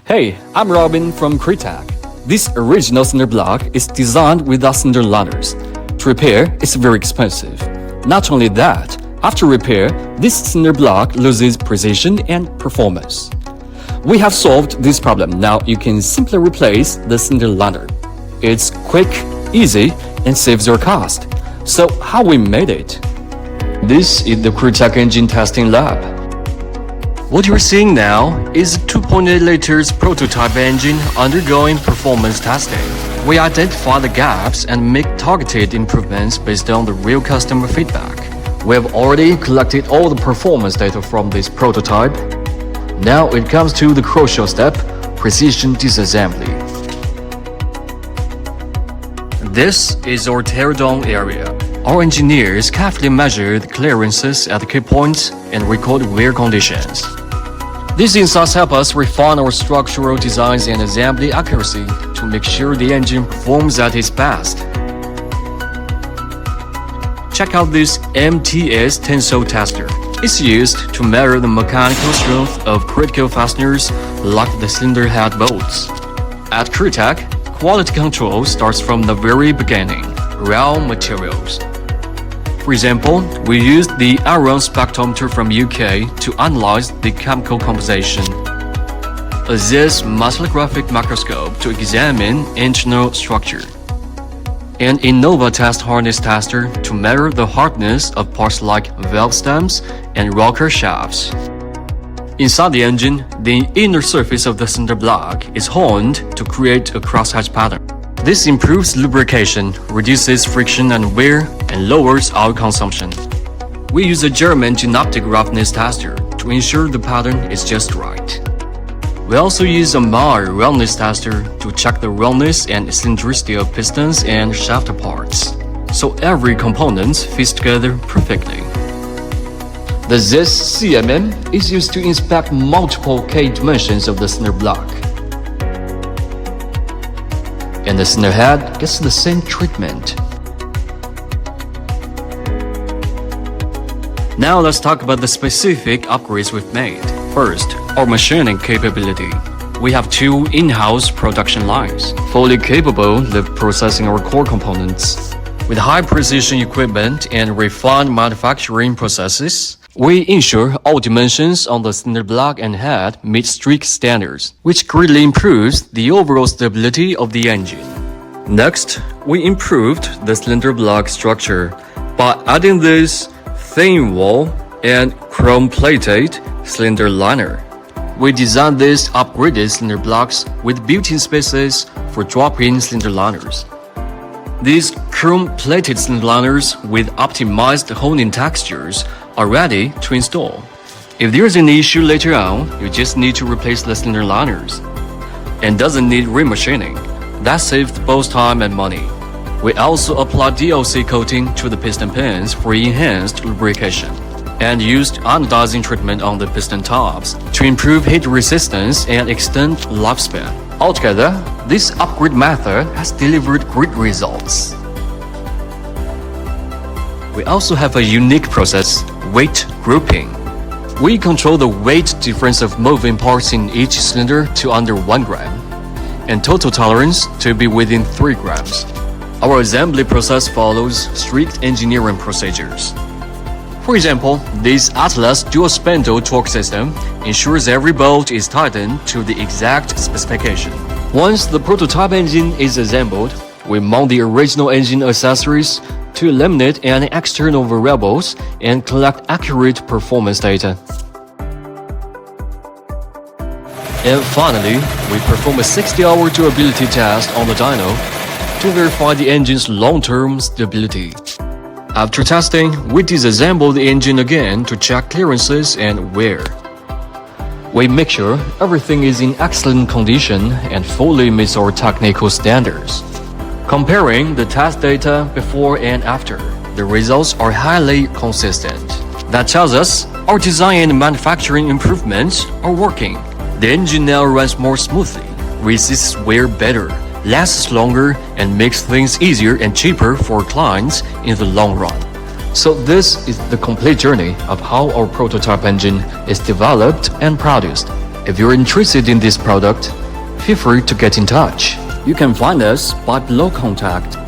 Hey, I'm Robin from Createk. This original cinder block is designed without cinder liners. To repair, it's very expensive. Not only that, after repair, this cinder block loses precision and performance. We have solved this problem. Now you can simply replace the cinder liner. It's quick, easy, and saves your cost. So how we made it? This is the Createk engine testing lab. What you're seeing now is a 2.8 liters prototype engine undergoing performance testing. We identify the gaps and make targeted improvements based on the real customer feedback. We have already collected all the performance data from this prototype. Now it comes to the crucial step, precision disassembly. This is our teardown area. Our engineers carefully measure the clearances at the key points and record wear conditions. These insights help us refine our structural designs and assembly accuracy to make sure the engine performs at its best. Check out this MTS tensile tester. It's used to measure the mechanical strength of critical fasteners like the cylinder head bolts. At Createk, quality control starts from the very beginning, raw materials. For example, we used the iron spectrometer from UK to analyze the chemical composition, a ZIS metalographic microscope to examine internal structure, and Innova test harness tester to measure the hardness of parts like valve stems and rocker shafts. Inside the engine, the inner surface of the cinder block is honed to create a crosshatch pattern. This improves lubrication, reduces friction and wear, and lowers oil consumption. We use a German genoptic roughness tester to ensure the pattern is just right. We also use a Meyer roundness tester to check the roundness and eccentricity of pistons and shaft parts, so every component fits together perfectly. The ZIS CMM is used to inspect multiple K dimensions of the cinder block. And the cinder head gets the same treatment. Now let's talk about the specific upgrades we've made. First, our machining capability. We have two in-house production lines, fully capable of processing our core components. With high precision equipment and refined manufacturing processes, we ensure all dimensions on the cinder block and head meet strict standards, which greatly improves the overall stability of the engine. Next, we improved the cylinder block structure by adding this thin wall and chrome-plated cylinder liner. We designed these upgraded cylinder blocks with built-in spaces for drop-in cylinder liners. These chrome-plated cylinder liners with optimized honing textures are ready to install. If there's an issue later on, you just need to replace the cylinder liners and doesn't need remachining. That saves both time and money. We also apply DLC coating to the piston pins for enhanced lubrication and used anodizing treatment on the piston tops to improve heat resistance and extend lifespan. Altogether, this upgrade method has delivered great results. We also have a unique process, weight grouping. We control the weight difference of moving parts in each cylinder to under 1 gram, and total tolerance to be within 3 grams. Our assembly process follows strict engineering procedures. For example, this Atlas dual spindle torque system ensures every bolt is tightened to the exact specification. Once the prototype engine is assembled, we mount the original engine accessories to eliminate any external variables and collect accurate performance data. And finally, we perform a 60-hour durability test on the dyno to verify the engine's long-term stability. After testing, we disassemble the engine again to check clearances and wear. We make sure everything is in excellent condition and fully meets our technical standards. Comparing the test data before and after, the results are highly consistent. That tells us our design and manufacturing improvements are working. The engine now runs more smoothly, resists wear better, lasts longer, and makes things easier and cheaper for clients in the long run. So this is the complete journey of how our prototype engine is developed and produced. If you're interested in this product, feel free to get in touch. You can find us by below contact.